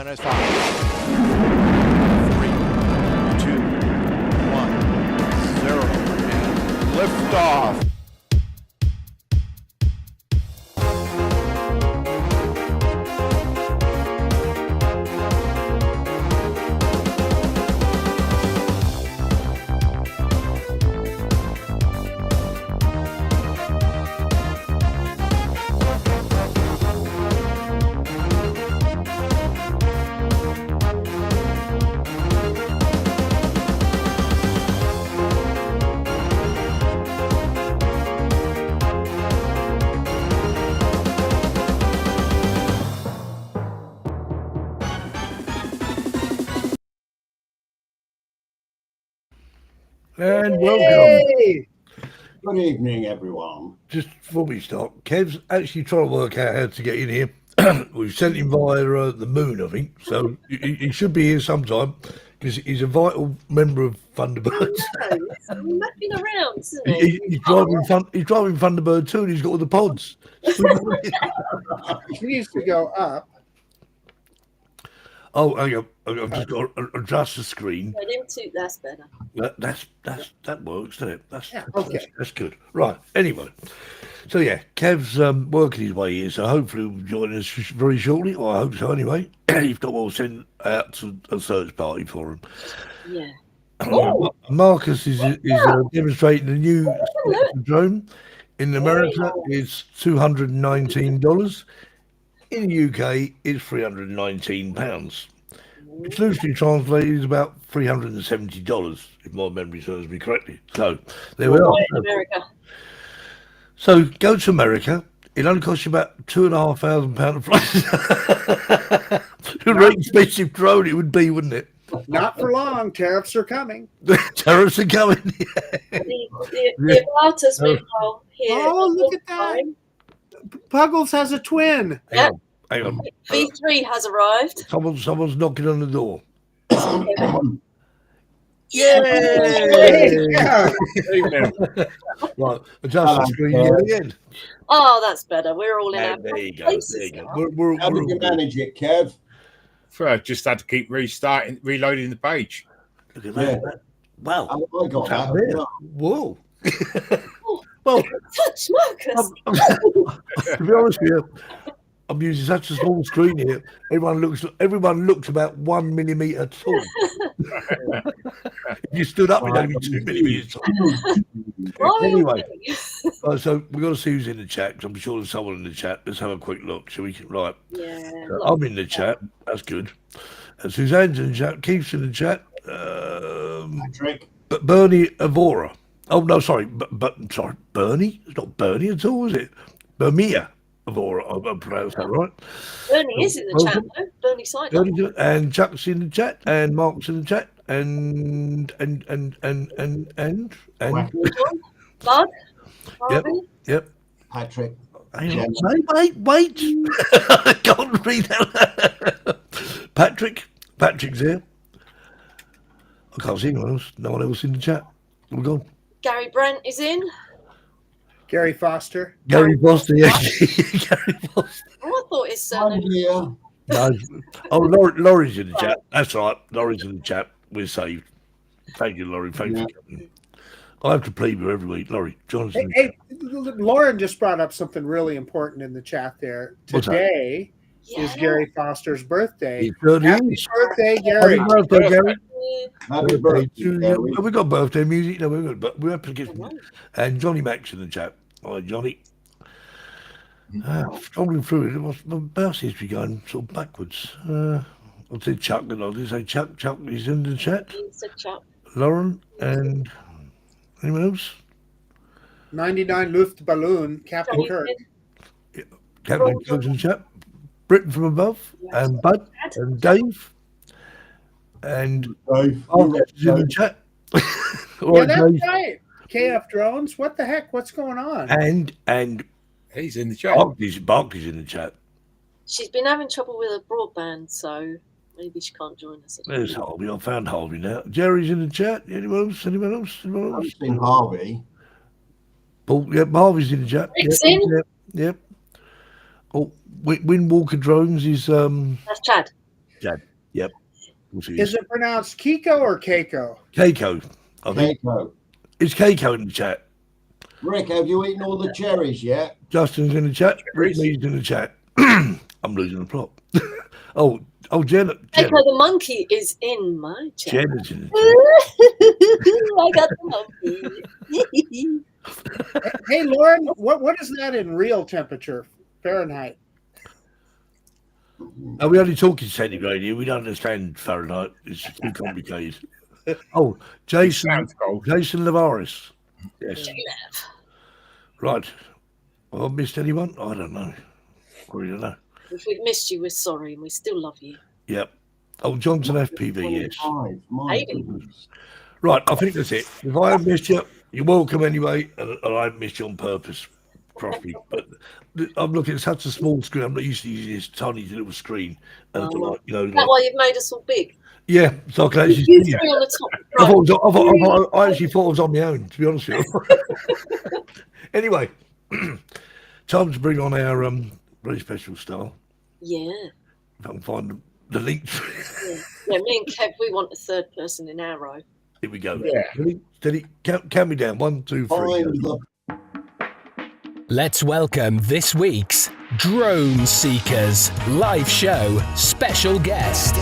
minutes. 5, 3, 2, 1, 0, and lift off. And welcome. Hey! Good evening, everyone. Just before we start, Kev's actually trying to work out how to get in here. We've sent him via the moon, I think. So he should be here sometime because he's a vital member of Thunderbirds. He's mucking around, isn't he? He's driving Thunderbird too, and he's got all the pods. He needs to go up. Oh, hang on. I've just got to adjust the screen. I didn't toot, that's better. That works, doesn't it? Okay. That's good. Right. Anyway, so yeah, Kev's working his way here, so hopefully he'll join us very shortly. Or I hope so. Anyway, if not, we'll send out to a search party for him. Yeah. Marcus is demonstrating the new drone. In America, it's $219. In the UK, it's £319. Which loosely translated is about $370, if my memory serves me correctly. So there we are. America. So go to America. It only costs you about £2,500 to fly. A very expensive drone it would be, wouldn't it? Not for long. Tariffs are coming. Tariffs are coming. The Yachts meanwhile here. Oh, look at that. Puggles has a twin. Yep. Hang on. V3 has arrived. Someone's knocking on the door. Yeah. Right, adjust the screen here again. Oh, that's better. We're all in our There you go. places There you go. now. We're How did you manage it, Kev? I just had to keep reloading the page. Look at that. Yeah. Wow. I got Out that. there. Whoa. Well, Touch Marcus. to be honest with you, I'm using such a small screen here. Everyone looks about 1 millimetre tall. If you stood up, it'd only be 2 millimetres tall. Anyway, so we've got to see who's in the chat, because I'm sure there's someone in the chat. Let's have a quick look. Shall we? Right. Yeah. I'm in the chat. That's good. Suzanne's in the chat. Keith's in the chat. Patrick. Bernie Avora. Oh no, sorry, sorry, Bernie. It's not Bernie at all, is it? Bermia Avora. I pronounced that right. Bernie is in the chat, though. Bernie Seidle. And Chuck's in the chat, and Mark's in the chat, and Bud. Yep. Harvey. Yep. Patrick. Hang on. Wait. I can't read that. Patrick's here. I can't see anyone else. No one else in the chat. We're gone. Gary Brent is in. Gary Foster. Gary Foster, yeah. Gary Foster. Oh, I thought his I'm surname. here. No. Oh, Laurie's in the chat. That's right. Laurie's in the chat. We're saved. Thank you, Laurie. Thanks for coming. I have to plead with every week. Laurie, Johnson. Hey, Lauren just brought up something really important in the chat there. What's that? Today is Gary Foster's birthday. He's 30 Happy years. birthday, Gary. Happy birthday, Gary. Happy birthday, to you. Gary. Have we got birthday music? No, we've got. We have to get. And Johnny Mack's in the chat. Hi, Johnny. Scrolling through it, what's my mouse seems to be going sort of backwards. I'll say Chuck, and I'll just say Chuck. Chuck is in the chat. It's a Chuck. Lauren and anyone else? 99 Luftballon, Captain Johnny Kirk. Finn. Captain Kirk's in the chat. Britain from above, and Bud and Dave. And Dave, Marcus is in the chat. All Yeah, right, that's Dave. right. KF Drones. What the heck? What's going on? And He's in the chat. Barkley's in the chat. She's been having trouble with her broadband, so maybe she can't join us. There's Harvey. I found Harvey now. Jerry's in the chat. Anyone else? I've seen Harvey. Paul, yep, Harvey's in the chat. Rick's Yep, in. Yep. Oh, Win Walker Drones is That's Chad. Chad. Yep. Of course it Is it pronounced Kiko or Keiko? Keiko. I think Keiko. it's Keiko in the chat. Rick, have you eaten all the cherries yet? Justin's in the chat. Rick Lee's in the chat. I'm losing the plot. oh, Jenna. Keiko the monkey is in my chat. Jenna's in the I got the monkey. Hey, Lauren, what is that in real temperature, Fahrenheit? chat. We only talking centigrade here. We don't understand Fahrenheit. It's too complicated. Oh, Jason Sounds cold. Lavaris. Yes. Right. Have I missed anyone? I don't know. I really don't know. If we've missed you, we're sorry, and we still love you. Yep. Oh, Johnson FPV, yes. 25. My 80. goodness. Right, I think that's it. If I have missed you, you're welcome anyway, and I haven't missed you on purpose, properly. But I'm looking at such a small screen. I'm not used to using this tiny little screen. And it's like, you know, Is that why you've made us all big? yeah, so I can actually You see you. three on the top. I actually thought I was on my own, to be honest with you. Anyway, time to bring on our very special star. Yeah. If I can find the link. Yeah, me and Kev, we want a third person in our row. Here we go. Yeah. Ready? Steady. Count me down. 1, 2, 3. Find go. the Let's welcome this week's Drone Seekers live show special guest.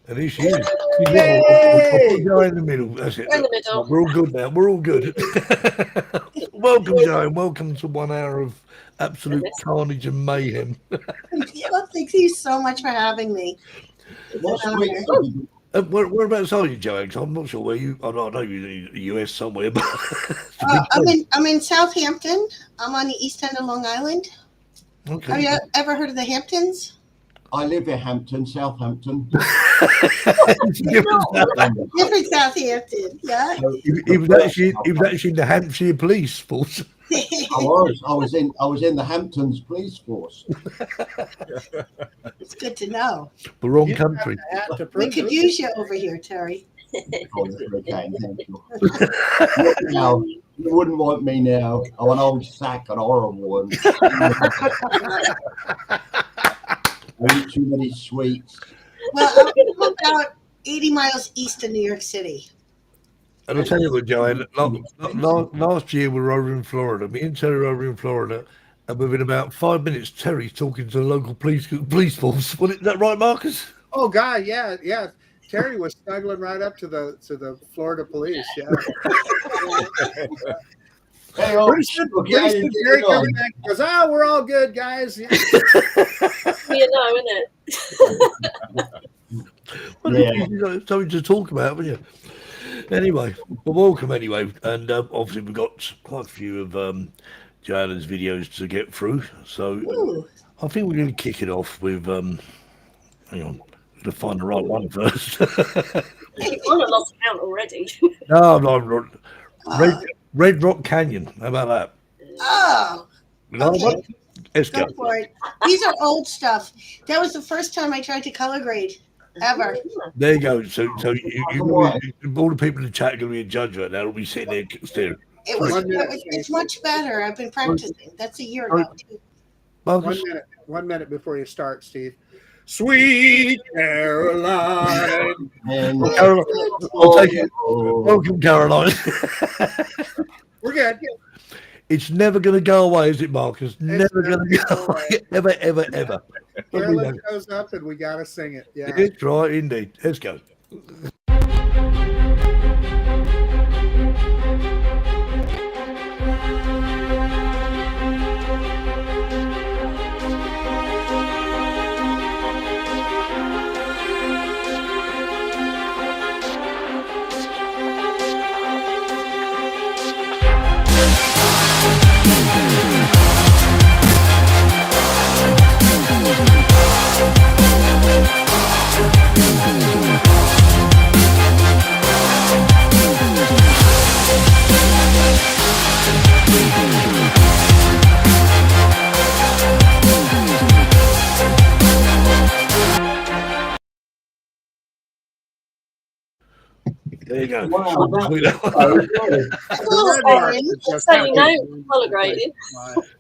And here she is. I'll put Joe in the middle. That's it. We're in the middle. We're all good now. We're all good. Welcome, Joe. Welcome to 1 hour of absolute carnage and mayhem. Well, thank you so much for having me. what's Um, the Whereabouts are you, Joe? 'Cause I'm not sure where you. I know you're in the US somewhere, but I'm in Southampton. I'm on the east end of Long Island. Have okay. you ever heard of the Hamptons? I live in Hampton, Southampton. Different Southampton, yeah. He was actually in the Hampshire Police Force. I was in the Hamptons police force. It's good to know. The wrong You don't country. have to We prove could it. use you over here, Terry. Oh, okay, thank you. Now, you wouldn't want me now. I'm an old sack, an horrible one. I eat too many sweets. Well, I'm about 80 miles east of New York City. And I'll tell you what, Joanne, last year we were over in Florida. Me and Terry were over in Florida, and within about 5 minutes, Terry's talking to the local police force. Was that right, Marcus? Oh God, yeah. Terry was snuggling right up to the Florida police. Yeah. Hey, oh, Pretty soon Terry comes back and goes, "Oh, we're all good, guys." Yeah. You know, innit? Well, Yeah. you got something to talk about, haven't you? Anyway, well, welcome anyway. And obviously we've got quite a few of Joanna's videos to get through. So Ooh. I think we're going to kick it off with, hang on, to find the right one first. You've gone and lost count already. No, Red Rock Canyon. How about that? Oh, You know okay. what? Let's go. Go for it. These are old stuff. That was the first time I tried to color grade ever. There you go. So all the people in the chat are going to be a judge right now. They'll be sitting there staring. It's much better. I've been practicing. That's a year ago, too. Marcus? 1 minute before you start, Steve. Sweet Caroline. And Caroline, I'll take it. Welcome, Caroline. We're good. It's never going to go away, is it, Marcus? Never going to go away. Ever, ever, ever. Carolyn goes up and we got to sing it. Yeah. It's right, indeed. Let's go. There you go. Wow, that's Sweet. It's a little Red mark orange. is just So you know happy. it's color graded.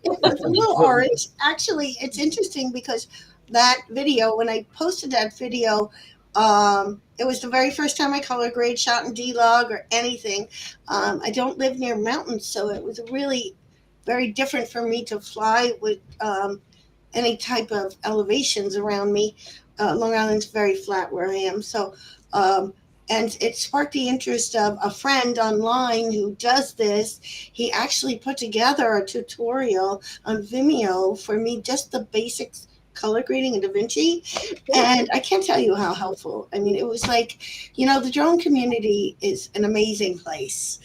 It's a little orange. Actually, it's interesting because that video, when I posted that video, it was the very first time I color grade shot in D-Log or anything. I don't live near mountains, so it was really very different for me to fly with any type of elevations around me. Long Island's very flat where I am, so and it sparked the interest of a friend online who does this. He actually put together a tutorial on Vimeo for me, just the basics color grading in DaVinci, and I can't tell you how helpful. I mean, it was like, the drone community is an amazing place,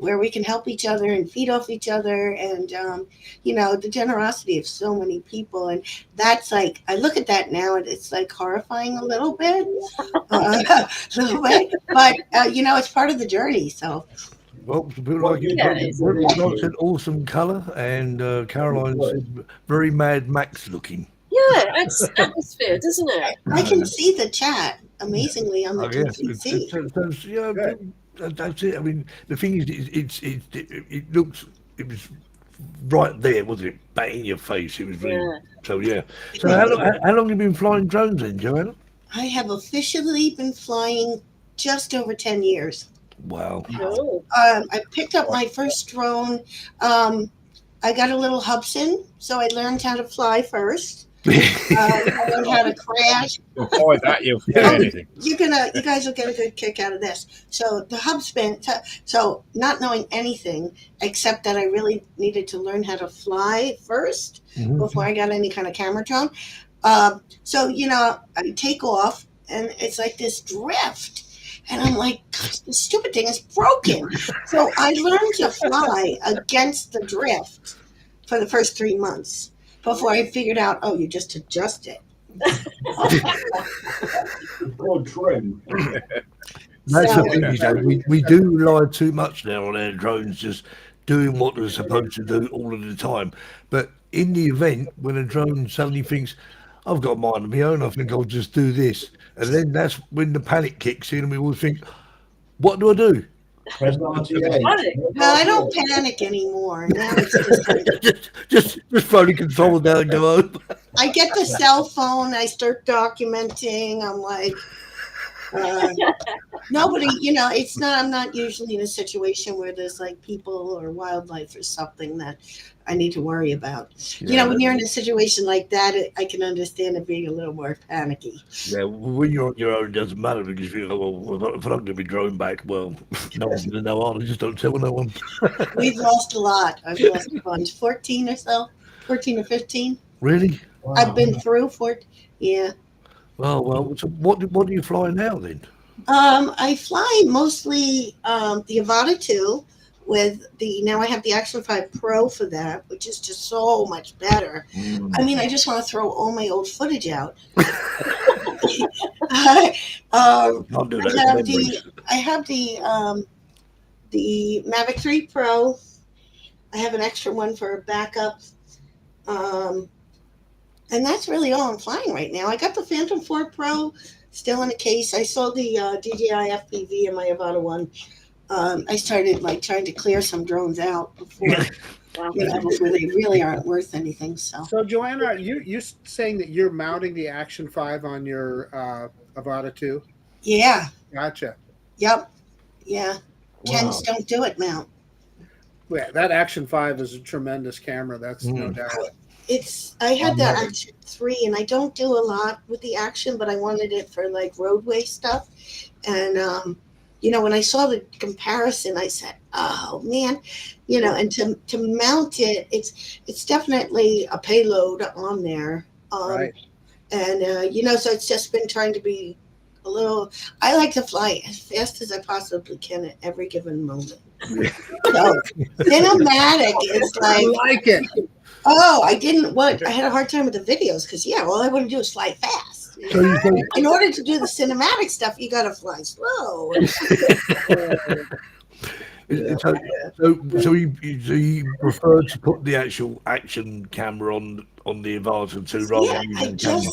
where we can help each other and feed off each other, and the generosity of so many people. And that's like, I look at that now and it's like horrifying a little bit, but it's part of the journey. So Well, people like you, Yeah, Rob said awesome colour, and Caroline said very Mad Max looking. Yeah, it's atmosphere, doesn't it? I can see the chat amazingly on the PC. That's it. I mean, the thing is, it looks, it was right there, wasn't it? Bang in your face. It was really, Yeah. so yeah. So how long have you been flying drones then, Joanna? I have officially been flying just over 10 years. Wow. Cool. I picked up my first drone. I got a little Hubsan, so I learned how to fly first. I learned how to crash. Before that, you'll forget anything. You guys will get a good kick out of this. So the Hubsan, so not knowing anything except that I really needed to learn how to fly first before I got any kind of camera drone. So I take off and it's like this drift. And I'm like, gosh, this stupid thing is broken. So I learned to fly against the drift for the first 3 months before I figured out, you just adjust it. Oh, true. That's So- the thing, we do rely too much now on our drones just doing what they're supposed to do all of the time. But in the event when a drone suddenly thinks, I've got mine of my own, I think I'll just do this. And then that's when the panic kicks in and we all think, what do I do? Press RTA. Well, I don't panic anymore. Now it's just like, just throw the control down and go home. I get the cell phone, I start documenting. I'm like, nobody, I'm not usually in a situation where there's like people or wildlife or something that I need to worry about. When you're in a situation like that, I can understand it being a little more panicky. Yeah, when you're on your own, it doesn't matter because you go, well, if I'm going to be drone back, well, no one's going to know. I just don't tell no one. We've lost a lot. I've lost a bunch, 14 or so, 14 or 15. Really? Wow. I've been through 14. Yeah. Well, so what do you fly now then? I fly mostly the Avata 2 with now I have the Action 5 Pro for that, which is just so much better. I mean, I just want to throw all my old footage out. I'll do that. I have the Mavic 3 Pro. I have an extra one for a backup. And that's really all I'm flying right now. I got the Phantom 4 Pro still in a case. I sold the DJI FPV in my Avata 1. I started trying to clear some drones out before, before they really aren't worth anything. So Joanna, you saying that you're mounting the Action 5 on your Avata 2? yeah, Gotcha. yep, yeah. Wow. 10s don't do it, mount. Yeah, that Action 5 is a tremendous camera. That's no doubt. I had the Action 3, and I don't do a lot with the Action, but I wanted it for roadway stuff. And when I saw the comparison, I said, "Oh man," and to mount it, it's definitely a payload on there. Right. And so it's just been trying to be a little. I like to fly as fast as I possibly can at every given moment. So cinematic is I like it. I didn't want. I had a hard time with the videos because all I want to do is fly fast. So you think, In order to do the cinematic stuff, you got to fly slow. so you prefer to put the actual action camera on the Avata 2 rather than I using camera?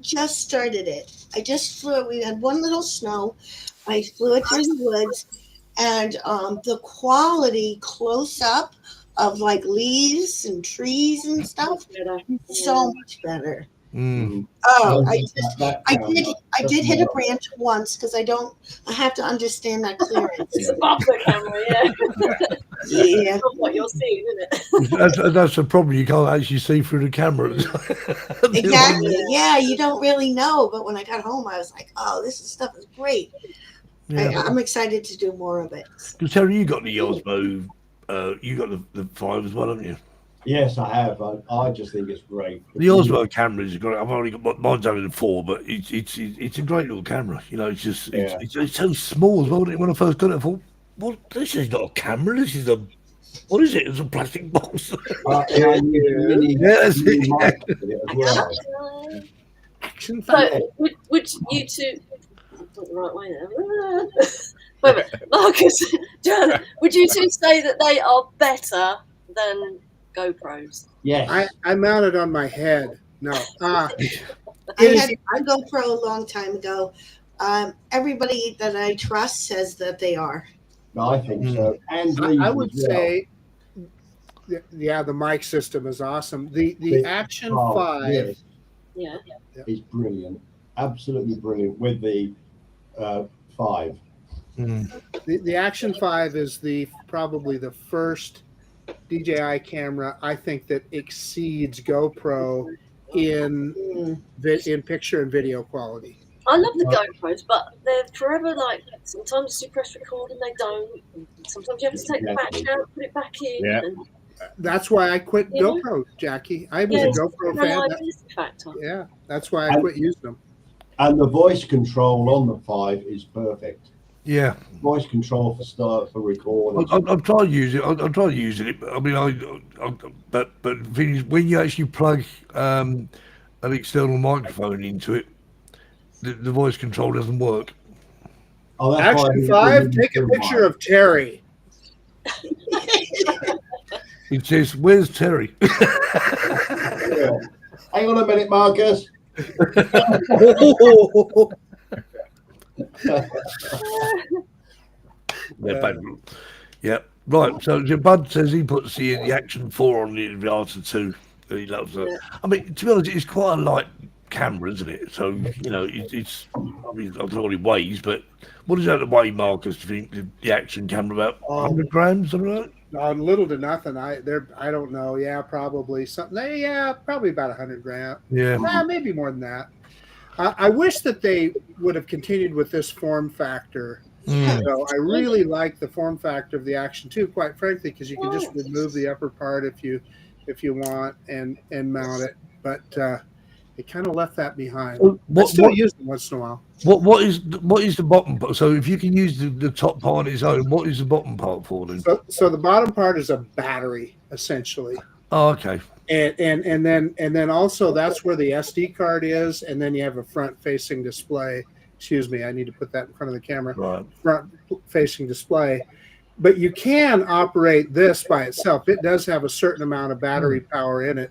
just started it. I just flew. We had one little snow. I flew it through the woods, and the quality close up of like leaves and trees and stuff, so much better. Mm. Oh, That I camera did hit a branch once because I have to understand that clearance. It's above the camera, yeah. Yeah. Of what you're seeing, isn't it? That's the problem. You can't actually see through the camera. Exactly. Yeah, you don't really know. But when I got home, I was like, "Oh, stuff is great." Yeah. I'm excited to do more of it. Because Terry, you got the Osmo. You got the 5 as well, haven't you? Yes, I have. I just think it's great. The Osmo camera is great. I've only got mine's only the 4, but it's a great little camera. You know, it's just it's so small as well. When I first got it, I thought, "Well, this is not a camera. This is what is it? It's a plastic box." Yeah, Yes, as well. Action So, five. would you two... Not the right way there. Wait a minute. Marcus, Joanna, would you two say that they are better than GoPros? Yes. I mounted on my head. No. I had a GoPro a long time ago. Everybody that I trust says that they are. No, I think so. And I would say, yeah, the mic system is awesome. The Action 5 Yeah. is brilliant. Absolutely brilliant with the 5. The Action 5 is probably the first DJI camera I think that exceeds GoPro in picture and video quality. I love the GoPros, but they're forever like, sometimes you press record and they don't. Sometimes you have to take the battery out, put it back in. Yeah. And, That's why I quit GoPro, Jackie. I was a GoPro fan. reliability factor. Yeah, that's why I quit using them. And the voice control on the 5 is perfect. Yeah. Voice control for recording. I've tried using it. I've tried using it. But I mean, but the thing is, when you actually plug an external microphone into it, the voice control doesn't work. Oh, that's why Action 5, take a picture of Terry. It says, "Where's Terry?" Hang on a minute, Marcus. Yeah, right. So Bud says he puts the Action 4 on the Arthur 2. He loves it. I mean, to be honest, it's quite a light camera, isn't it? So you know, it's. I mean, I don't know what it weighs, but what is that the weigh, Marcus? Do you think the Action camera about 100 grams, something like that? Little to nothing. I don't know. Yeah, probably something. Yeah, probably about 100 grams. Yeah, maybe more than that. I wish that they would have continued with this form factor. So I really like the form factor of the Action 2, quite frankly, because you can just remove the upper part if you want and mount it. But they kind of left that behind. I still use them once in a while. What is the bottom part? So if you can use the top part on its own, what is the bottom part for then? So the bottom part is a battery, essentially. Oh, okay. And then also that's where the SD card is, and then you have a front-facing display. Excuse me, I need to put that in front of the camera. Right. Front-facing display. But you can operate this by itself. It does have a certain amount of battery power in it,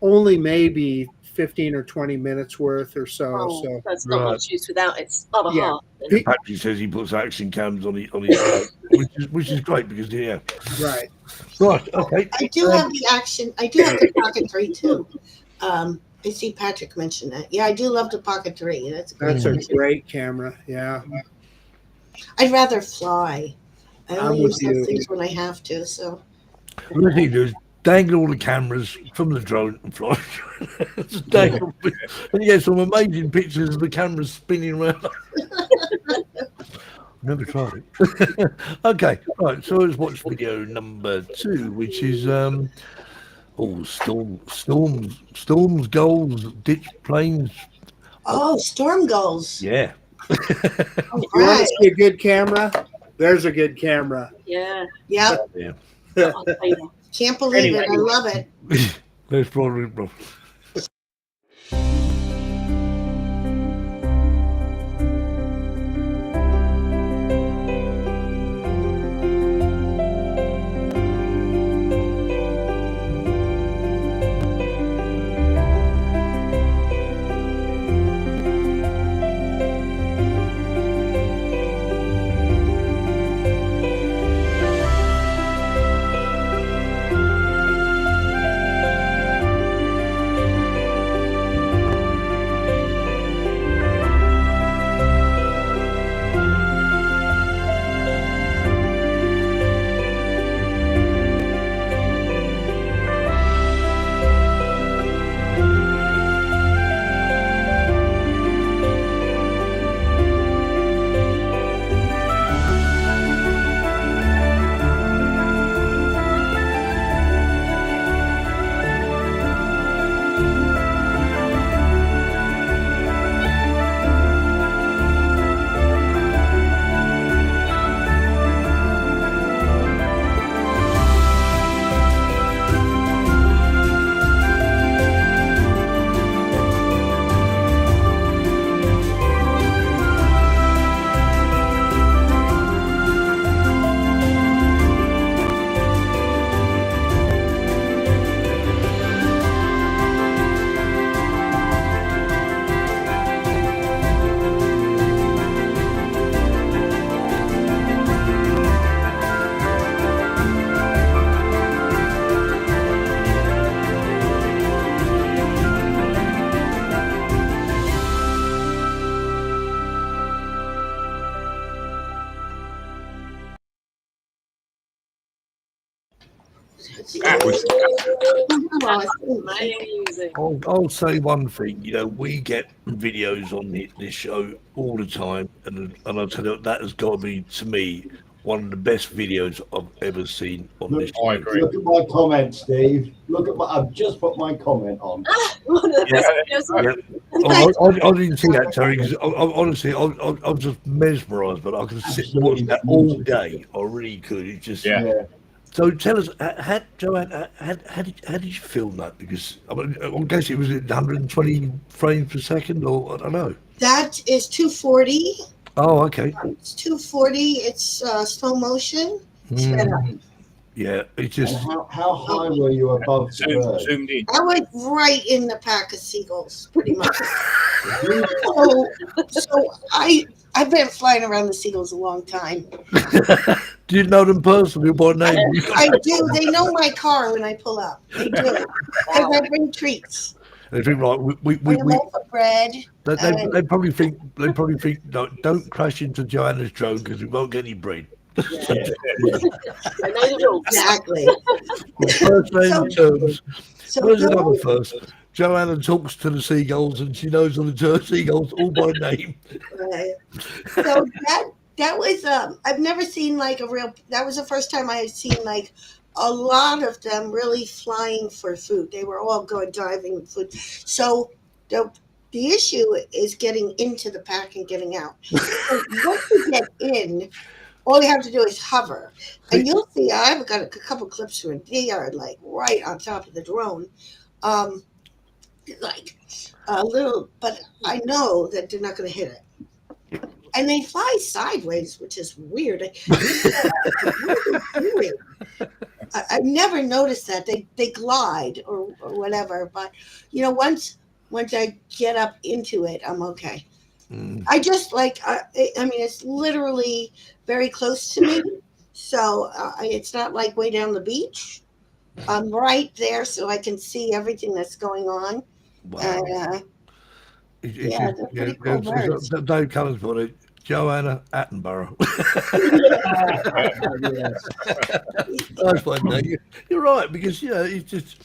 only maybe 15 or 20 minutes worth or so. So that's not much use without its other half. Patrick says he puts Action cams on his which is great because Right. Okay. I do have the Action. I do have the Pocket 3 too. I see Patrick mentioned that. Yeah, I do love the Pocket 3. That's a great camera. Yeah. I'd rather fly. I only use with those you. things when I have to. So What they do is dangle all the cameras from the drone and fly. Just dangle, and you get some amazing pictures of the cameras spinning around. Never tried it. Okay, right. So let's watch video number 2, which is storms, gulls, ditch planes. storm gulls. Yeah. All You want right. to see a good camera? There's a good camera. Yeah. Yep. Yeah. Can't believe it. I love it. Let's probably. That was Amazing. I'll say one thing. You know, we get videos on this show all the time, and I'll tell you that has got to be, to me, one of the best videos I've ever seen on this show. I agree. Look at my comment, Steve. Look at I've just put my comment on. One of the best videos. I didn't see that, Terry, because honestly, I was just mesmerised, but I could sit and watch that all day. I really could. It just Yeah. So tell us, Joanne, how did you film that? Because I guess it was at 120 frames per second, or I don't know. That is 240. Oh, okay. It's 240. It's slow motion. Sped up. Yeah, it just. And how high were you above the bird? Zoomed in. I went right in the pack of seagulls, pretty much. so I've been flying around the seagulls a long time. Do you know them personally by name? I do. They know my car when I pull up. They do. Because I bring treats. They think like we Bring them over bread. they probably think don't crash into Joanna's drone because we won't get any bread. I know the rules. Exactly. First name terms. So Where's Bill- another first? Joanna talks to the seagulls and she knows all the seagulls all by name. Right. So that was I've never seen like a real. That was the first time I had seen like a lot of them really flying for food. They were all going diving with food. So the issue is getting into the pack and getting out. So once you get in, all you have to do is hover, and you'll see. I've got a couple clips where they are like right on top of the drone. Like a little, but I know that they're not going to hit it. And they fly sideways, which is weird. I've never noticed that. They glide or whatever. But, you know, once I get up into it, I'm okay. I just like, I mean, it's literally very close to me. So it's not like way down the beach. I'm right there so I can see everything that's going on. Wow. Yeah, they're pretty cool birds. Dave Cullen's put it. Joanna Attenborough. That's fine, Dave. You're right, because it's just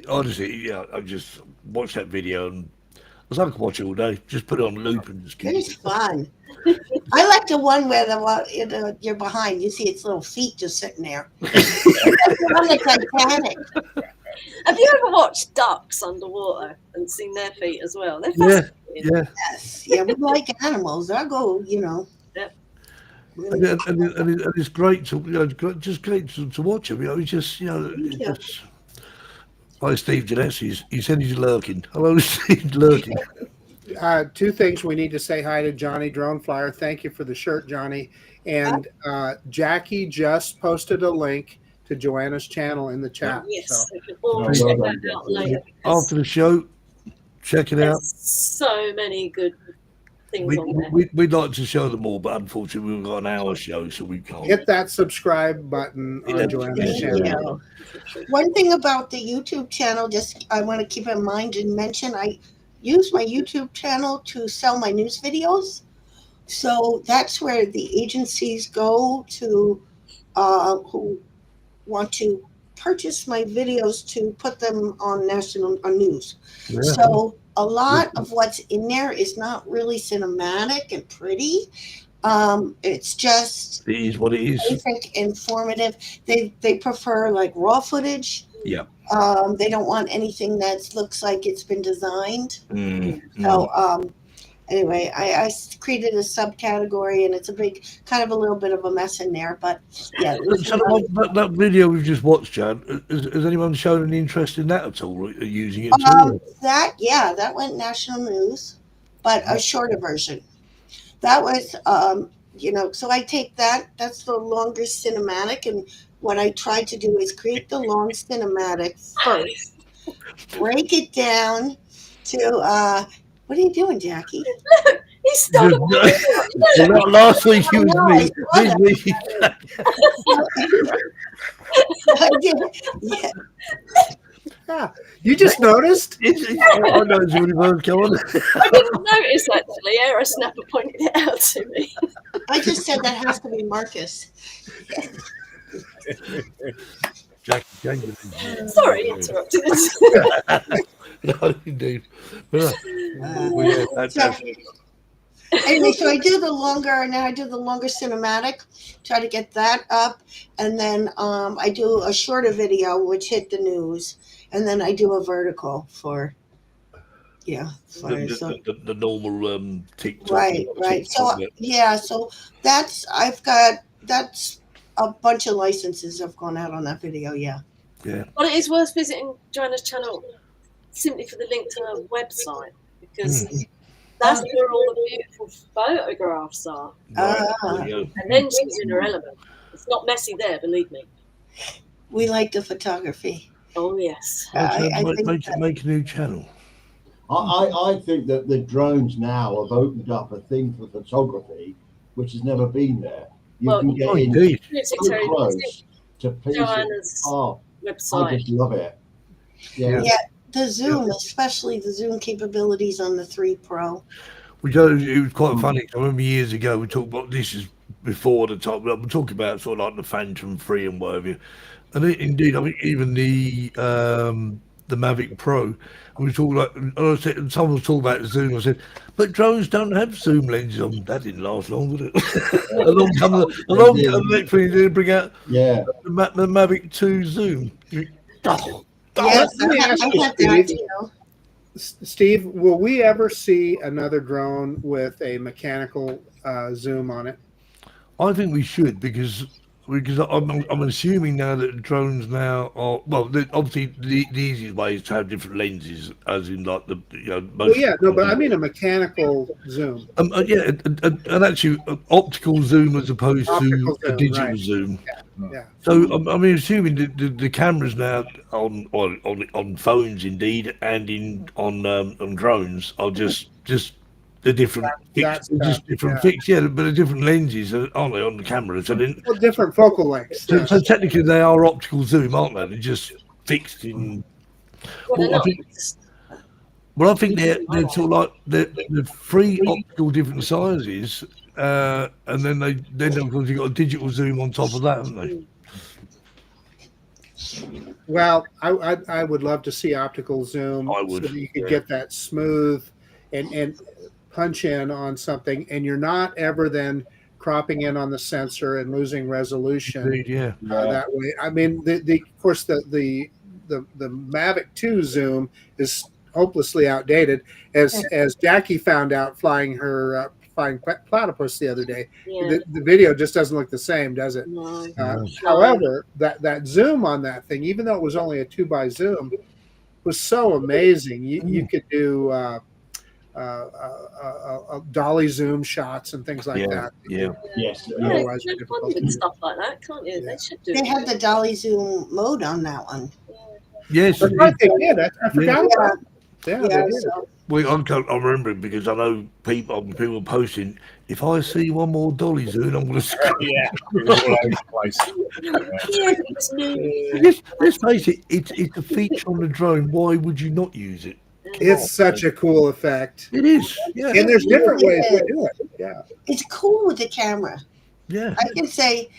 honestly, I just watched that video and I was like, I could watch it all day. Just put it on loop and just keep It's fun. I like the one where you're behind. You see its little feet just sitting there. On the Titanic. Have you ever watched ducks underwater and seen their feet as well? They're Yeah, fascinating. yeah. Yes. Yeah, we like animals. I'll go, And it's great to just great to watch him. It's just it's just. Hi, Steve Gillespie. He said he's lurking. Hello, Steve, lurking. Two things we need to say hi to Johnny Drone Flyer. Thank you for the shirt, Johnny. And Jackie just posted a link to Joanna's channel in the chat. Yes, So. we can all check that out later. After the show, check it out. There's so many good things on there. We'd like to show them all, but unfortunately we've got an hour show, so we can't. Hit that subscribe button on Joanna's channel. One thing about the YouTube channel, just I want to keep in mind and mention, I use my YouTube channel to sell my news videos. So that's where the agencies go to who want to purchase my videos to put them on national news. Yeah. So a lot of what's in there is not really cinematic and pretty. It's just It is what it is. basic, informative. They prefer like raw footage. Yeah. They don't want anything that looks like it's been designed. Mm-hmm. So anyway, I created a subcategory, and it's a big, kind of a little bit of a mess in there. But yeah, So that video we've just watched, Jan, has anyone shown any interest in that at all? Using it at all? that went national news, but a shorter version. That was so I take that's the longer cinematic, and what I tried to do is create the long cinematic first, break it down to what are you doing, Jackie? He started. Last week he was me. This week Yeah. Yeah. You just noticed? I know it's really well going. I didn't notice actually. Aerosnapper pointed it out to me. I just said that has to be Marcus. Jackie Chamberlain. Sorry, interrupted. No, indeed. But, Anyway, so I do the longer, now I do the longer cinematic, try to get that up. And then I do a shorter video, which hit the news. And then I do a vertical for, the normal TikTok. Right. So, so that's a bunch of licenses have gone out on that video, yeah. But it is worth visiting Joanna's channel simply for the link to her website, because that's where all the beautiful photographs are. And then she's in her element. It's not messy there, believe me. We like the photography. Oh, yes. I think make a new channel. I think that the drones now have opened up a thing for photography which has never been there. You can get in so close to pieces. Joanna's website. I just love it. Yeah, the zoom, especially the zoom capabilities on the 3 Pro. It was quite funny. I remember years ago we talked about this is before the time. We're talking about sort of like the Phantom 3 and whatever. And indeed, I mean, even the Mavic Pro. We talked like, someone was talking about the zoom. I said, but drones don't have zoom lenses on. That didn't last long, did it? along come the next thing they bring out the Mavic 2 zoom. Yes, I got that too. Steve, will we ever see another drone with a mechanical zoom on it? I think we should, because I'm assuming now that drones now are obviously the easiest way is to have different lenses, as in like the but I mean a mechanical zoom. And actually optical zoom as opposed to a digital zoom. Yeah. So I'm assuming the cameras now on phones indeed and on drones are just the different fixed, but the different lenses aren't they on the camera? So different focal lengths. So technically they are optical zoom, aren't they? They're just fixed in. I think they're sort of like the 3 optical different sizes, and then of course you've got a digital zoom on top of that, haven't they? Well, I would love to see optical zoom. I would, so that you could get that smooth and punch in on something, and you're not ever then cropping in on the sensor and losing resolution. Indeed, that way. I mean, of course the Mavic 2 zoom is hopelessly outdated, as Jackie found out flying platypus the other day. The video just doesn't look the same, does it? No. However, that zoom on that thing, even though it was only a 2x zoom, was so amazing. You could do dolly zoom shots and things like that. Yes. Otherwise you can fun with stuff like that, can't you? They should do. They had the dolly zoom mode on that one. Yes, they did. I forgot about that. I remember it because I know people posting. If I see one more dolly zoom, I'm going to scream. Let's face it. It's a feature on the drone. Why would you not use it? It's such a cool effect. It is, yeah. And there's different ways to do it. Yeah. It's cool with the camera. Yeah. I can say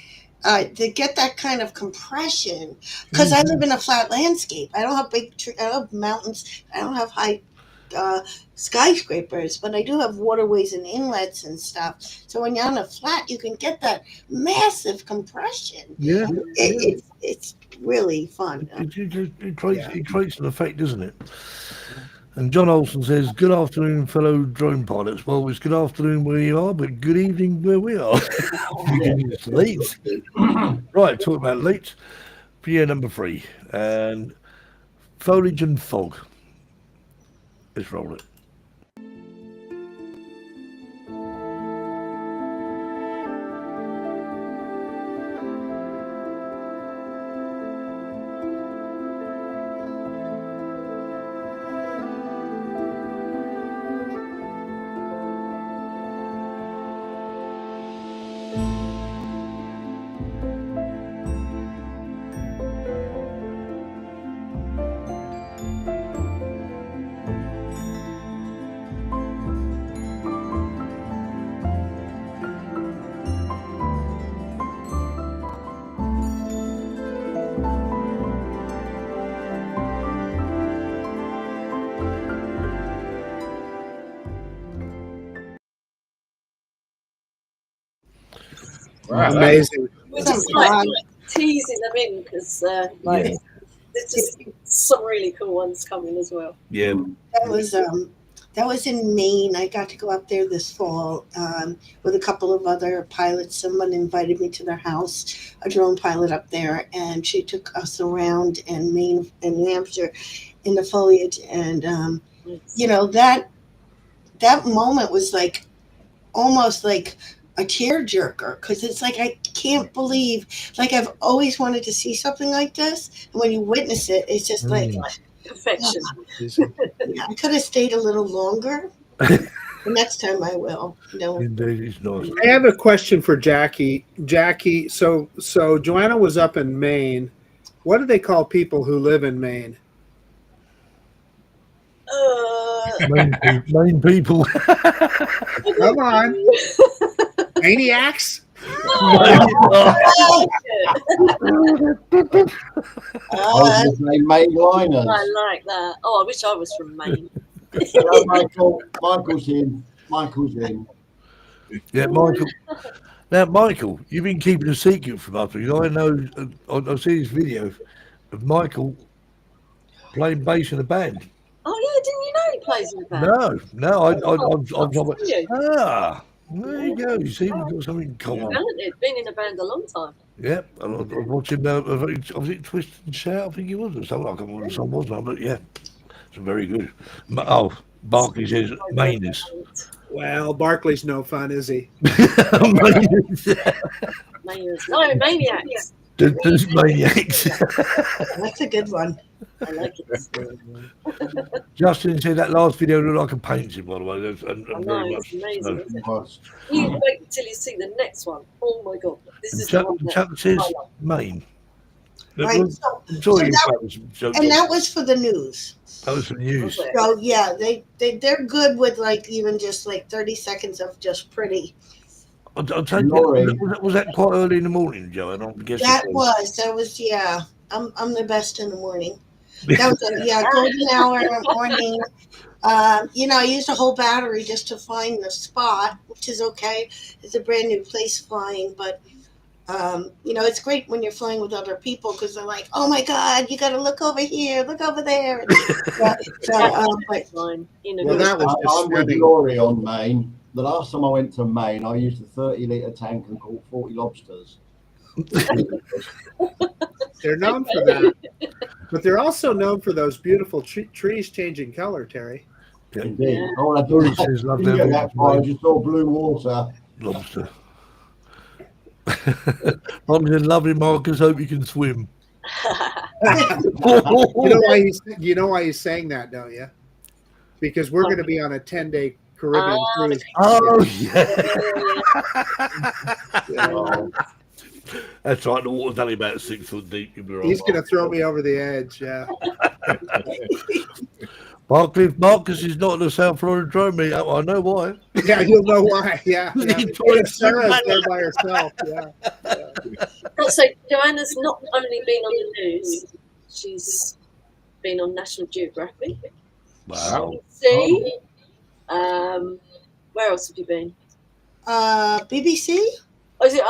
to get that kind of compression, because I live in a flat landscape. I don't have big trees, I don't have mountains, I don't have high skyscrapers, but I do have waterways and inlets and stuff. So when you're on a flat, you can get that massive compression. Yeah. It's really fun. It creates an effect, doesn't it? And John Olson says, good afternoon, fellow drone pilots. Well, it's good afternoon where you are, but good evening where we are. It's late. Right, talk about late. Year number 3. And Foliage and Fog. Let's roll it. Wow. Amazing. We're Some just like fun. teasing them in because like there's just some really cool ones coming as well. Yeah. That was in Maine. I got to go up there this fall with a couple of other pilots. Someone invited me to their house, a drone pilot up there, and she took us around in Maine and New Hampshire in the foliage. And you know, that moment was like almost like a tearjerker because it's like I can't believe, like I've always wanted to see something like this, and when you witness it, it's just like Perfection. yeah, I could have stayed a little longer. The next time I will. No. Indeed, it's nice. I have a question for Jackie. Jackie, so Joanna was up in Maine. What do they call people who live in Maine? Main people. Come on, maniacs. I was going to say mainliners. I like that. Oh, I wish I was from Maine. No, Michael's in. Michael's in. Yeah, Michael. Now, Michael, you've been keeping a secret from us because I know I see this video of Michael playing bass in a band. Oh yeah, didn't you know he plays in a band? No, I'm you. there you go. You see, we've got something in common. Talented, been in a band a long time. Yeah, I was watching. I think Twist and Shout. I think he was or something. I can't remember what the song was now, but yeah, it's very good. Oh, Barkley says Mainers. Well, Barkley's no fun, is he? Mainers. No, Maniacs. There's Maniacs. That's a good one. I like it. Justin said that last video looked like a painting, by the way. I know, it's amazing. Isn't it? You wait until you see the next one. Oh my god, this is the one that Chuck says I love. Maine. Right. And that was for the news. That was for the news. So yeah, they're good with like even just like 30 seconds of just pretty. I'll tell you, was that quite early in the morning, Joe? And I'm guessing That was yeah. I'm the best in the morning. That was a golden hour in the morning. You know, I used a whole battery just to find the spot, which is okay. It's a brand new place flying, but you know, it's great when you're flying with other people because they're like, "Oh my God, you got to look over here, look over there." Well, I'm with Glory on Maine. The last time I went to Maine, I used a 30-litre tank and caught 40 lobsters. They're known for that, but they're also known for those beautiful trees changing color, Terry. Indeed. Yeah. Oh, I didn't get that far. I just saw blue water. Lobster. I'm in lovely Marcus. Hope you can swim. You know why he's saying that, don't you? Because we're going to be on a 10-day Caribbean cruise. Oh yeah. That's right. The water's only about 6 foot deep. He's going to throw me over the edge. Yeah. Barkley, Marcus is not in the South Florida drone meet. I know why. Yeah, you'll know why. Yeah. Sarah's there by herself. Yeah. So Joanna's not only been on the news, she's been on National Geographic. Wow. See, where else have you been? BBC. Oh, is it?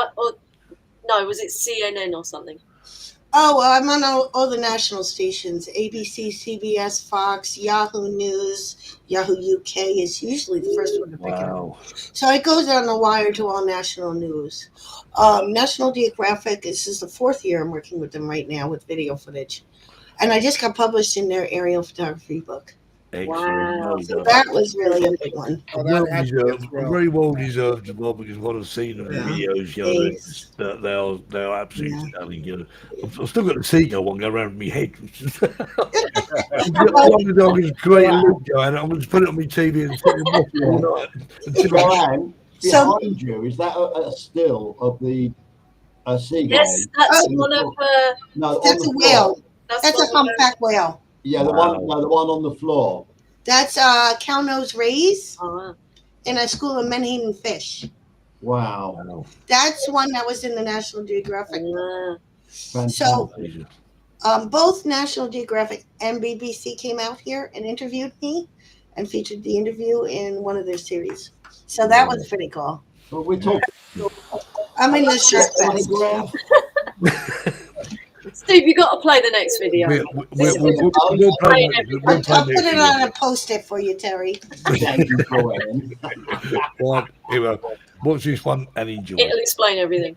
No, was it CNN or something? Oh, well, I'm on all the national stations: ABC, CBS, Fox, Yahoo News, Yahoo UK is usually the first one to pick it up. So it goes on the wire to all national news. National Geographic. This is the 4th year I'm working with them right now with video footage, and I just got published in their aerial photography book. Excellent. Wow. So that was really a big one. Very well deserved as well, because what I've seen in the videos, you know, they're absolutely stunning. You know, I've still got the seagull one go around my head. The dog is great look, Joanne. I'm going to put it on my TV and sit and watch it all night. Joanne, behind you, is that a still of the seagull? Yes, that's one of that's a whale. That's a humpback whale. Yeah, the one on the floor. That's cow-nose rays in a school of menhaden fish. Wow. That's one that was in the National Geographic. Fantastic. So both National Geographic and BBC came out here and interviewed me and featured the interview in one of their series. So that was pretty cool. Well, we're talking. I'm in the shirt vest. Steve, you got to play the next video. We'll play I'll put it on a post-it for you, Terry. Thank you, Joanne. Right, here we go. Watch this one and enjoy. It'll explain everything.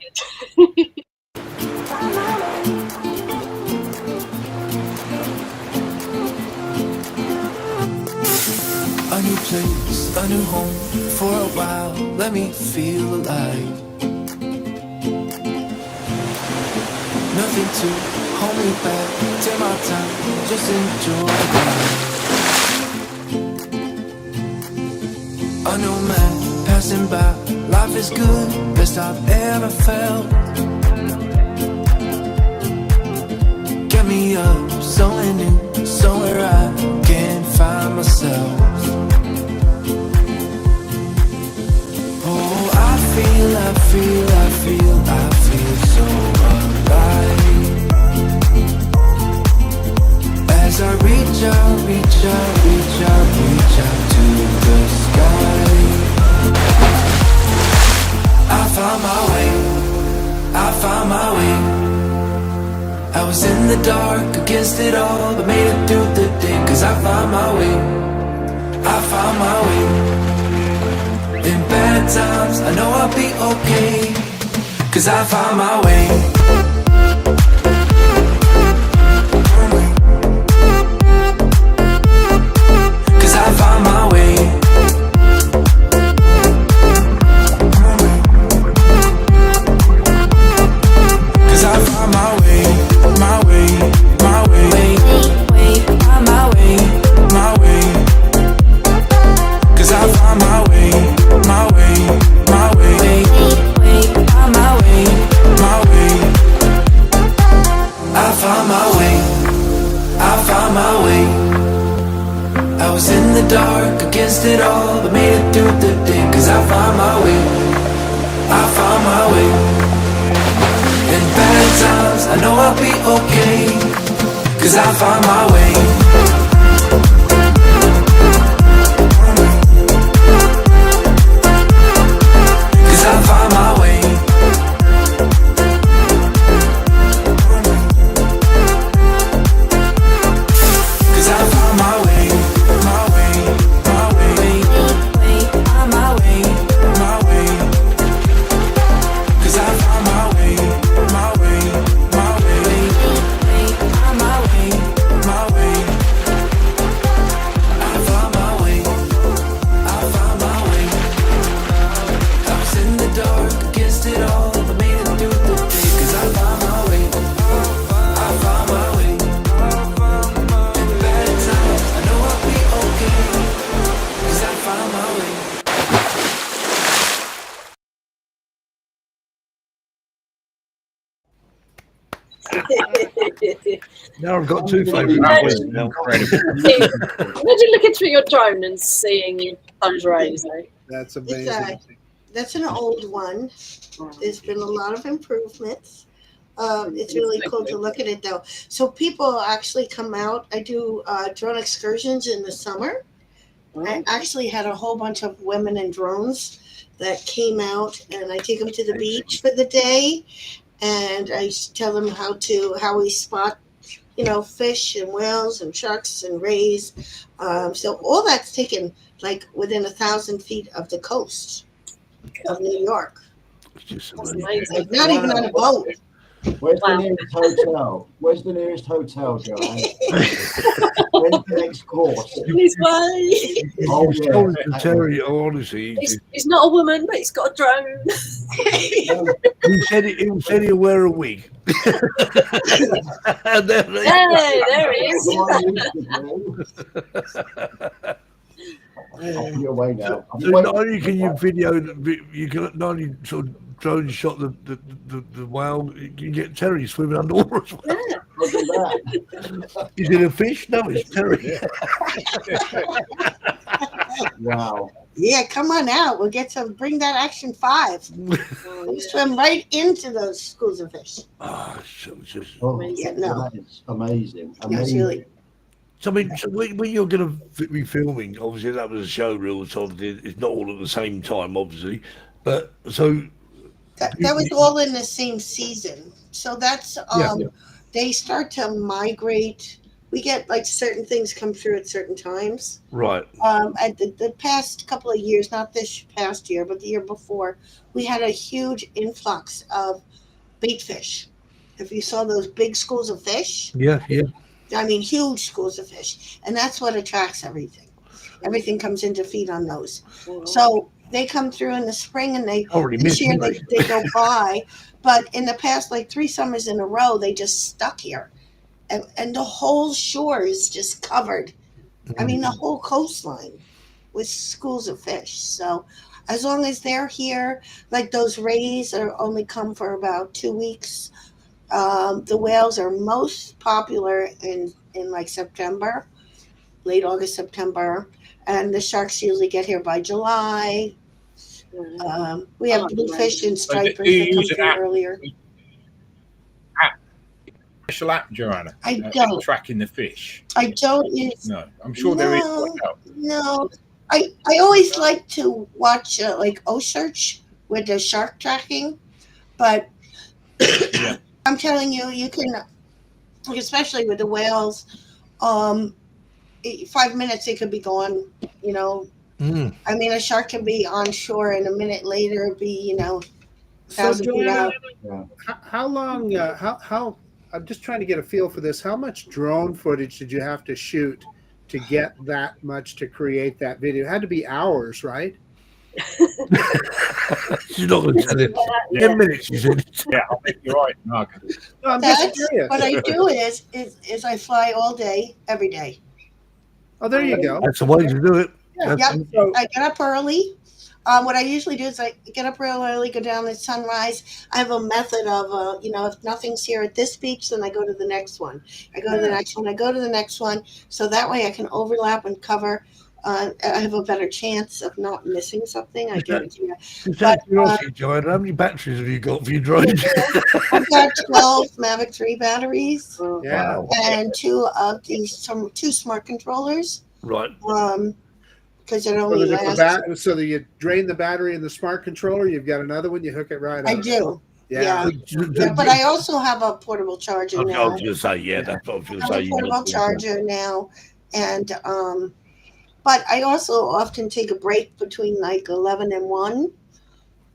A new place, a new home for a while. Let me feel alive. Nothing to hold me back. Take my time, just enjoy the ride. A new man passing by. Life is good, best I've ever felt. Get me up, somewhere new, somewhere I can find myself. Oh, I feel so alive. As I reach out to the sky. I found my way. I was in the dark against it all, but made it through the day. Cause I found my way. In bad times, I know I'll be okay. Cause I found my way. Cause I found my way. Cause I found my way. My way. Cause I found my way. My way. I found my way. I was in the dark against it all, but made it through the day. Cause I found my way. In bad times, I know I'll be okay. Cause I found my way. Cause I found my way. Cause I found my way. Cause I found my way. Now I've got two favourite That boys was now. incredible. Imagine looking through your drone and seeing those rays. Eh? That's It's amazing. that's an old one. There's been a lot of improvements. It's really cool to look at it though. So people actually come out. I do drone excursions in the summer. I actually had a whole bunch of women in drones that came out, and I take them to the beach for the day, and I tell them how we spot, fish and whales and sharks and rays. So all that's taken like within 1,000 feet of the coast of New York. It's just That's amazing. amazing. Like not even on a boat. Where's the nearest hotel? Where's the nearest hotel, Joanne? When's the next course? His way. Oh, It's yeah. told to Terry, honestly, He's not a woman, but he's got a drone. he said he'll wear a wig. And there he is. Hey, there he is. I'll be away now. So not only can you you can not only sort of drone shot the whale, you can get Terry swimming underwater as well. Yeah. Look at that. Is it a fish? No, it's Terry. Wow. Yeah, come on out. We'll bring that Action 5. We'll swim right into those schools of fish. Just, Oh, Yeah, no. that is amazing. Yeah, it's really. So, I mean, so when you're going to be filming, obviously that was a show reel, so it's not all at the same time, obviously. But so That was all in the same season. So that's they start to migrate. We get like certain things come through at certain times. Right. At the past couple of years, not this past year, but the year before, we had a huge influx of bait fish. If you saw those big schools of fish, Yeah. I mean, huge schools of fish, and that's what attracts everything. Everything comes in to feed on those. So they come through in the spring, and this year they go by. But in the past, like 3 summers in a row, they just stuck here, and the whole shore is just covered. I mean, the whole coastline with schools of fish. So as long as they're here, like those rays are only come for about 2 weeks. The whales are most popular in like September, late August, September, and the sharks usually get here by July. We have bluefish and stripers that come through earlier. Special app, Joanna? I don't. Tracking the fish. I don't use. No, I'm sure there is. No, I always like to watch like O-Search with the shark tracking, but I'm telling you, you can, especially with the whales, 5 minutes it could be gone. You know, I mean, a shark can be on shore and a minute later be 1,000 feet out. How long? How? I'm just trying to get a feel for this. How much drone footage did you have to shoot to get that much to create that video? It had to be hours, right? She's not going to tell it. 10 minutes, she said. Yeah, I think you're right, Mark. No, I'm just curious. What I do is I fly all day, every day. Oh, there you go. That's the way to do it. Yep. I get up early. What I usually do is I get up real early, go down at sunrise. I have a method of, if nothing's here at this beach, then I go to the next one. I go to the next one. I go to the next one. So that way I can overlap and cover. I have a better chance of not missing something. I guarantee you. Joanna, how many batteries have you got for your drone? I've got 12 Mavic 3 batteries. Yeah. And 2 of these, 2 smart controllers. Right. Because it only lasts. So that you drain the battery in the smart controller, you've got another one, you hook it right up. I do. Yeah. But I also have a portable charger now. I was going to say, that's what I was going to say. I have a portable charger now. And, but I also often take a break between like 11 and 1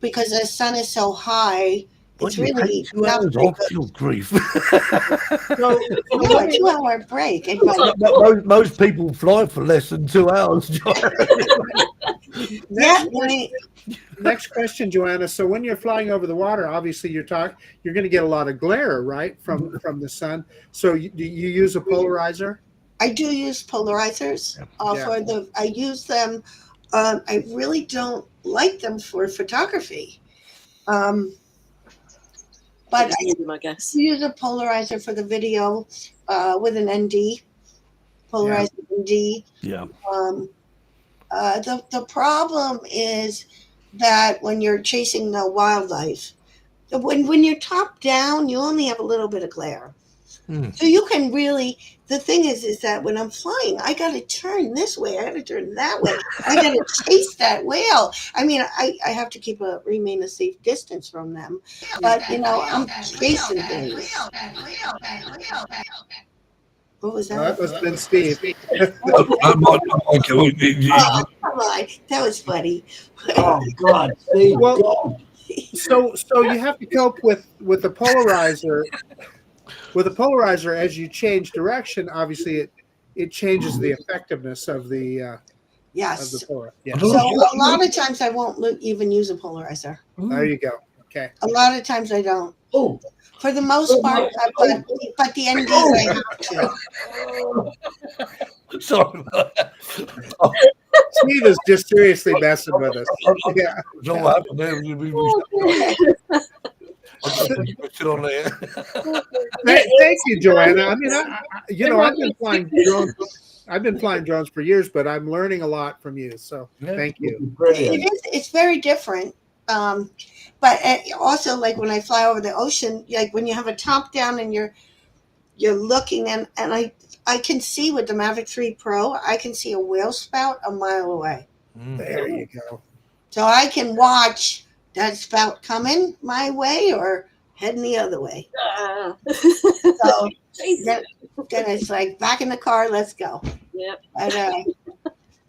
because the sun is so high. It's really not very good. Grief. So, a 2-hour break. Most people fly for less than 2 hours. Next question, Joanna. So when you're flying over the water, obviously you're going to get a lot of glare, right, from the sun. So you use a polarizer? I do use polarizers. I use them. I really don't like them for photography. But I guess use a polarizer for the video with an ND, polarized ND. Yeah. The problem is that when you're chasing the wildlife, when you're top down, you only have a little bit of glare. So you can really. The thing is that when I'm flying, I got to turn this way. I got to turn that way. I got to chase that whale. I mean, I have to remain a safe distance from them. But, I'm chasing things. What was that? That must have been Steve. Oh, come on. That was funny. Oh, God. Steve, well, so you have to cope with the polarizer. With a polarizer, as you change direction, obviously it changes the effectiveness of the yes. Of the polar. Yeah. So a lot of times I won't even use a polarizer. There you go. Okay. A lot of times I don't. Oh. For the most part, but the NDs I have to. Sorry. Steve is just seriously messing with us. Yeah. What happened there? On there. Thank you, Joanna. I mean, I've been flying drones for years, but I'm learning a lot from you. So thank you. It's very different. But also, like when I fly over the ocean, like when you have a top down and you're looking, and I can see with the Mavic 3 Pro, I can see a whale spout a mile away. There you go. So I can watch that spout coming my way or heading the other way. So then it's like back in the car, let's go. Yeah. But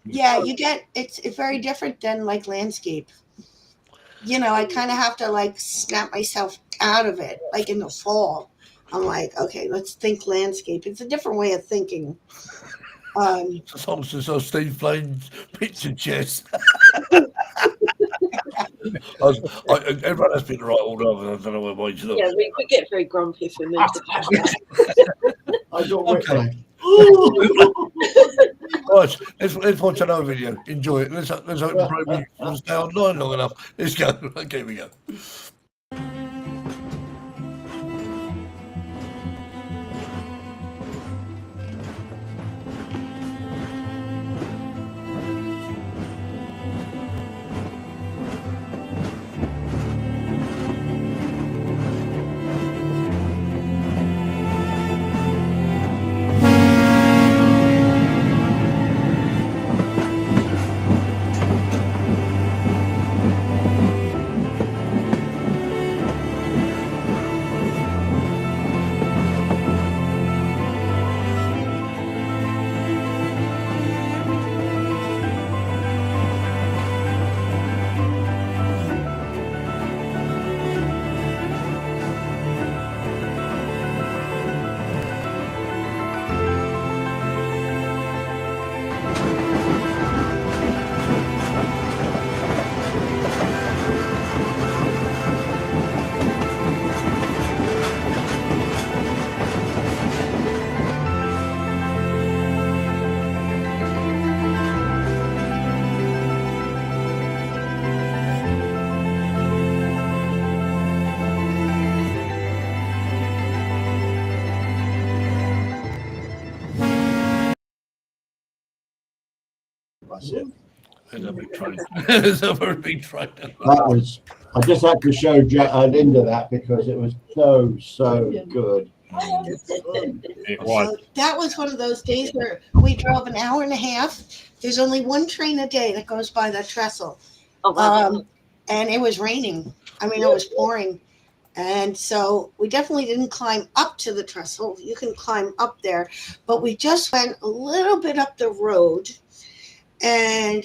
yeah, you get it's very different than like landscape. You know, I kind of have to like snap myself out of it. Like in the fall, I'm like, okay, let's think landscape. It's a different way of thinking. As long as I saw Steve playing picture chess. Everyone has been right all over. I don't know why you look. Yeah, we get very grumpy if we move to I got whiplash. Right, let's watch another video. Enjoy it. Let's hope the program will stay online long enough. Let's go. Okay, we go. That's it. There's a big train. There's a very big train. That was. I just had to show Linda that because it was so good. It was. So that was one of those days where we drove an hour and a half. There's only one train a day that goes by that trestle. Oh, wow. And it was raining. I mean, it was pouring. And so we definitely didn't climb up to the trestle. You can climb up there. But we just went a little bit up the road. And,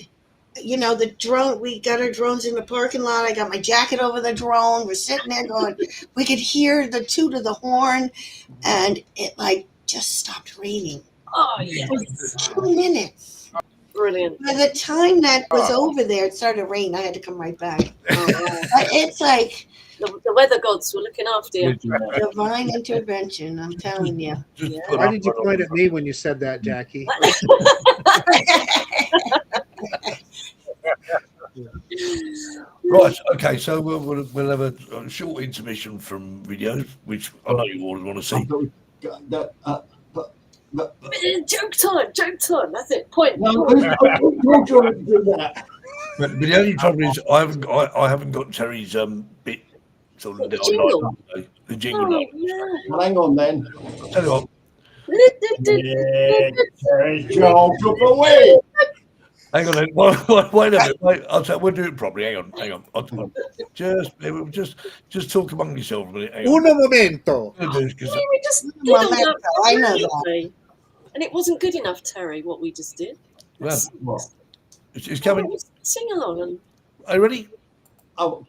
you know, the drone, we got our drones in the parking lot. I got my jacket over the drone. We're sitting there going, we could hear the toot of the horn. And it like just stopped raining. Oh, yes. 2 minutes. Brilliant. By the time that was over there, it started to rain. I had to come right back. But it's like the weather gods were looking after you. divine intervention, I'm telling you. Yeah. Why did you point at me when you said that, Jackie? Right, okay, so we'll have a short intermission from videos, which I know you all want to see. Joke time. That's it. Point. No, who's trying to do that? But the only trouble is I haven't got Terry's bit sort of The jingle. the jingle. Oh, yeah. Well, hang on then. Tell you what, Joel took away. hang on then. Wait a minute. Wait, we'll do it properly. Hang on. Just talk among yourselves a minute. Hang on. Uno momento. We just did all that I know brilliantly. And it wasn't good enough, Terry, what we just did. Well, What? it's coming. Sing along. And Are you ready? Oh,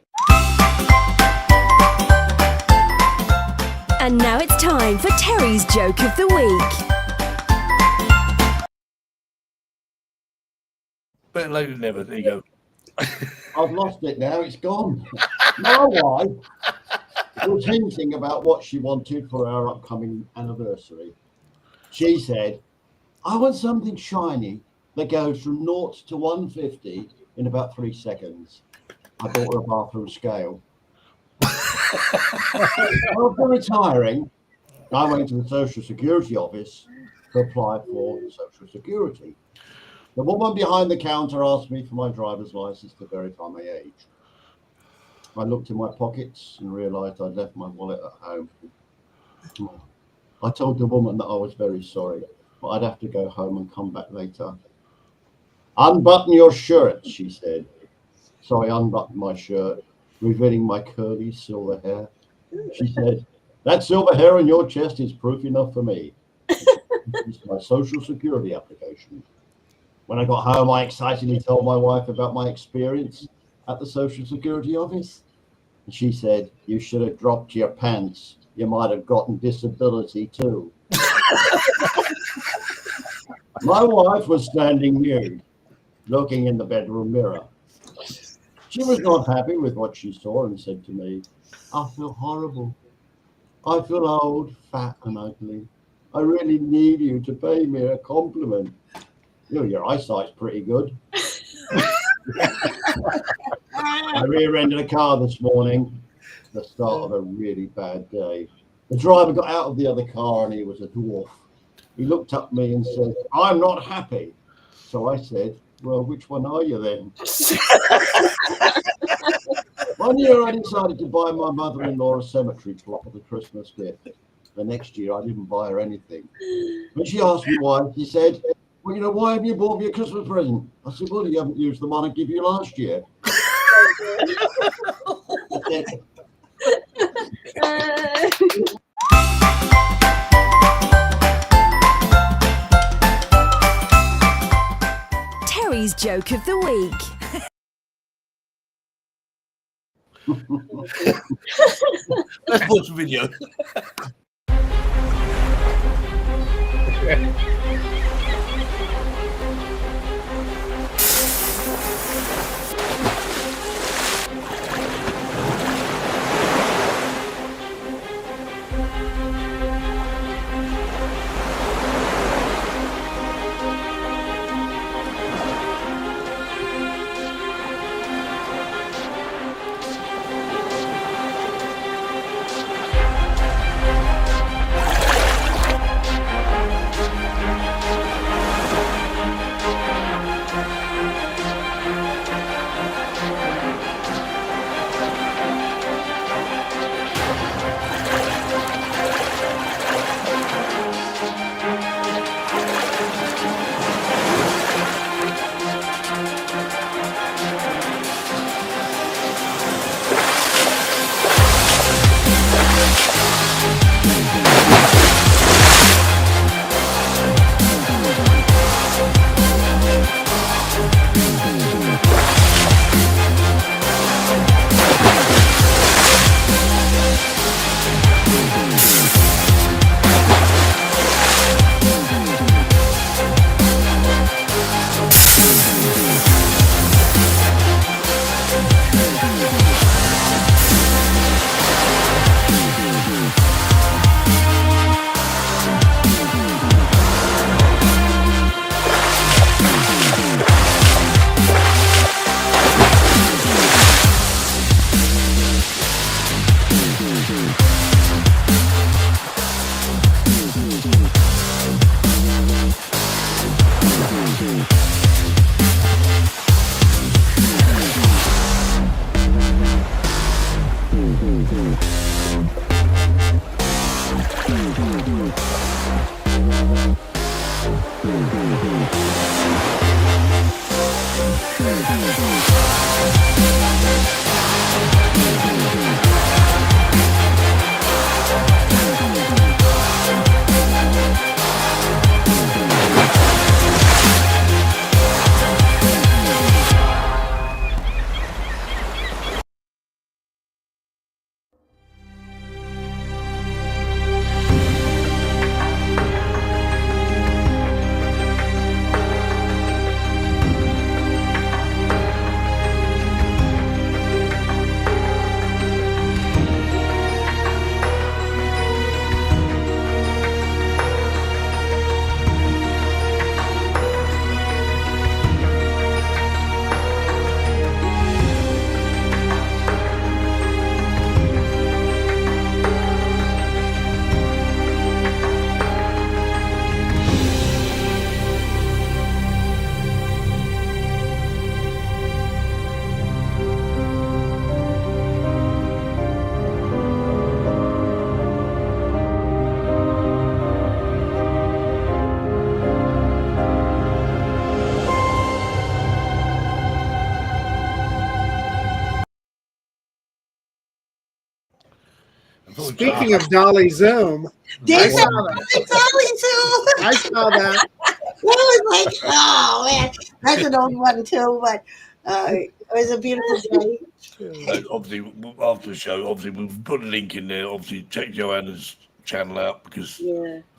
And now it's time for Terry's Joke of the Week. Better late than never. There you go. I've lost it now. It's gone. My wife was hinting about what she wanted for our upcoming anniversary. She said, I want something shiny that goes from 0 to 150 in about 3 seconds. I bought her a bathroom scale. After retiring, I went to the Social Security office to apply for Social Security. The woman behind the counter asked me for my driver's license to verify my age. I looked in my pockets and realised I'd left my wallet at home. I told the woman that I was very sorry, but I'd have to go home and come back later. Unbutton your shirt, she said. So I unbuttoned my shirt, revealing my curly silver hair. She said, "That silver hair on your chest is proof enough for me." It's my social security application. When I got home, I excitedly told my wife about my experience at the Social Security office. And she said, "You should have dropped your pants. You might have gotten disability too." My wife was standing nude, looking in the bedroom mirror. She was not happy with what she saw and said to me, "I feel horrible. I feel old, fat and ugly. I really need you to pay me a compliment. Your eyesight's pretty good." I rear-ended a car this morning, the start of a really bad day. The driver got out of the other car and he was a dwarf. He looked up at me and said, "I'm not happy." So I said, "Well, which one are you then?" One year I decided to buy my mother-in-law a cemetery plot as a Christmas gift. The next year I didn't buy her anything. When she asked me why, she said, "Well, why haven't you bought me a Christmas present?" I said, "Well, you haven't used the one I gave you last year." Terry's joke of the week. Let's watch the video. Speaking of Dolly Zoom, There's I a saw that. Dolly too. I saw that. That was like, oh man, that's an old one too, but it was a beautiful day. And obviously, after the show, obviously we've put a link in there. Obviously, check Joanna's channel out because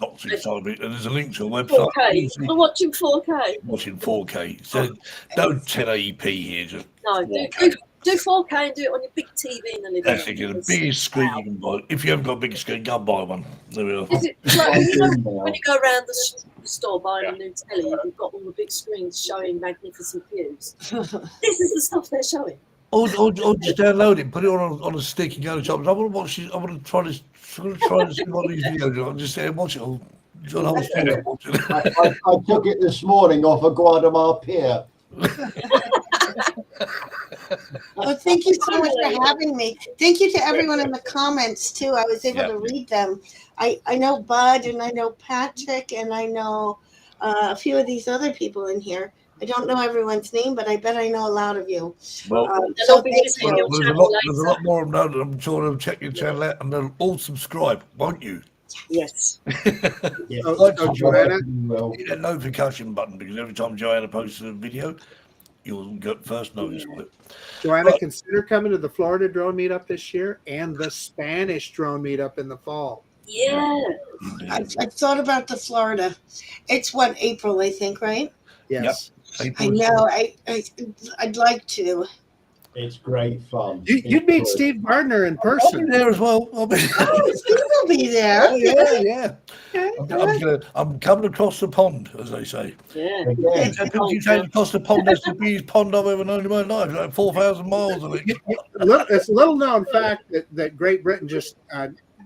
lots of it, and there's a link to a website. 4K. I'm watching 4K. Watching 4K, so no 1080p here, just No, 4K. do 4K and do it on your big TV in the living That's room. it, the biggest screen you can buy. If you haven't got a big screen, go and buy one. There we are. Is it like when you go around the store buying a new telly, you've got all the big screens showing magnificent views. This is the stuff they're showing. Or just download it, put it on a stick, and go to shops. I want to watch it. I want to try this. I'm going to try and see what these videos are. I'll just sit and watch it. I'll the whole thing. Watch it. I took it this morning off a Guadamar pier. Well, thank you so much for having me. Thank you to everyone in the comments too. I was able to read them. I know Bud and I know Patrick and I know a few of these other people in here. I don't know everyone's name, but I bet I know a lot of you. Well, So thank there's you. a lot more of them. I'm sure they'll check your channel out and they'll all subscribe, won't you? Yes. Joanna, hit that notification button because every time Joanna posts a video, you'll get first notice of it. Joanna, consider coming to the Florida drone meetup this year and the Spanish drone meetup in the fall. Yeah. I've thought about the Florida. It's what, April, I think, right? Yes. Yep. I know. I'd like to. It's great fun. You'd meet Steve Gardner in I'll be person. there as well. I'll be Oh, Steve will be there. Oh, yeah. Okay. I'm coming across the pond, as they say. Yeah. Again, And people keep saying across the pond, that's the biggest pond I've ever known in my life, like 4,000 miles of it. It's a little known fact that Great Britain just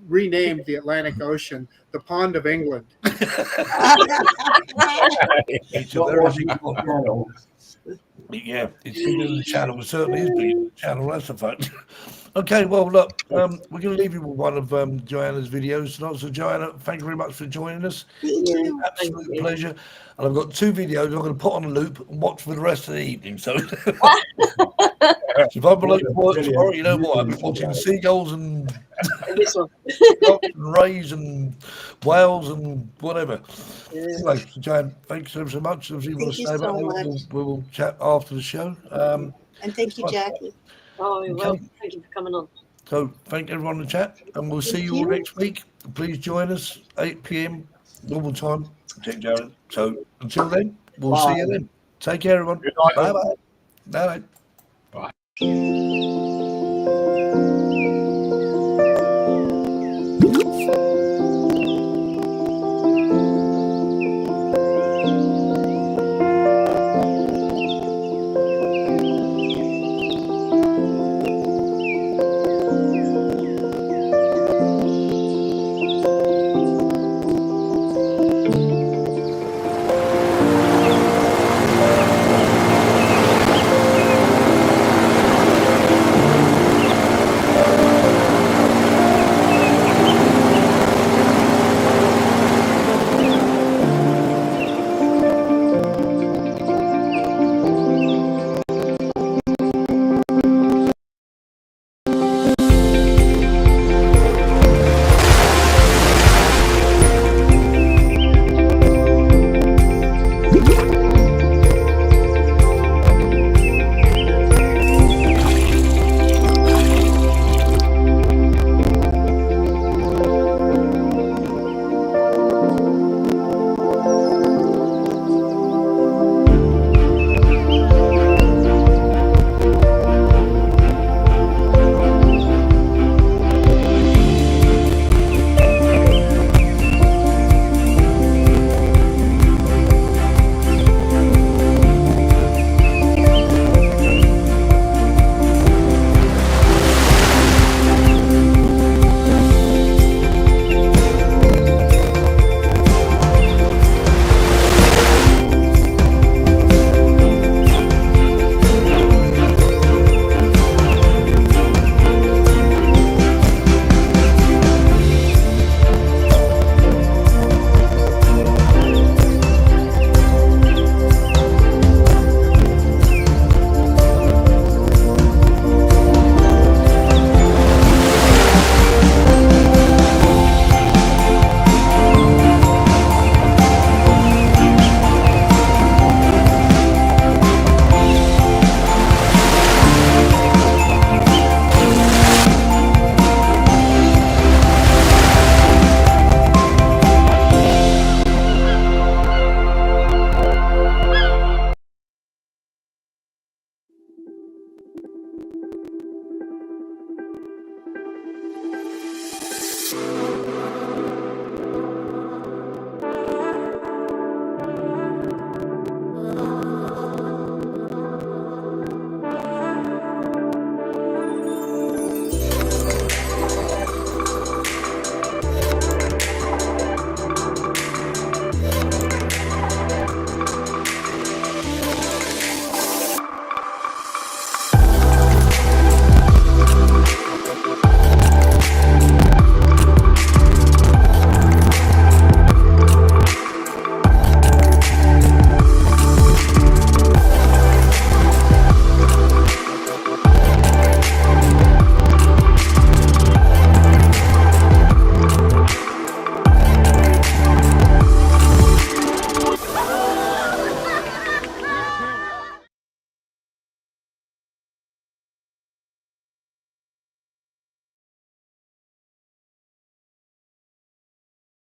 renamed the Atlantic Ocean the Pond of England. It's a very big pond. Yeah, it's bigger than the channel. It certainly is bigger than the channel, that's a fact. Okay, well, look, we're going to leave you with one of Joanna's videos tonight. So, Joanna, thank you very much for joining us. Absolute pleasure. And I've got 2 videos I'm going to put on a loop and watch for the rest of the evening. So, if I'm late for work tomorrow, you know what? I've been watching seagulls and rays and whales and whatever. Anyway, Joanne, thanks so much. If you want to stay back, we'll chat after the show. And thank you, Jackie. Oh, you're welcome. Thank you for coming on. So thank everyone in the chat, and we'll see you all next week. Please join us 8 p.m. normal time. Check Jared. So until then, we'll see you then. Take care, everyone. Bye bye. Bye bye. Bye.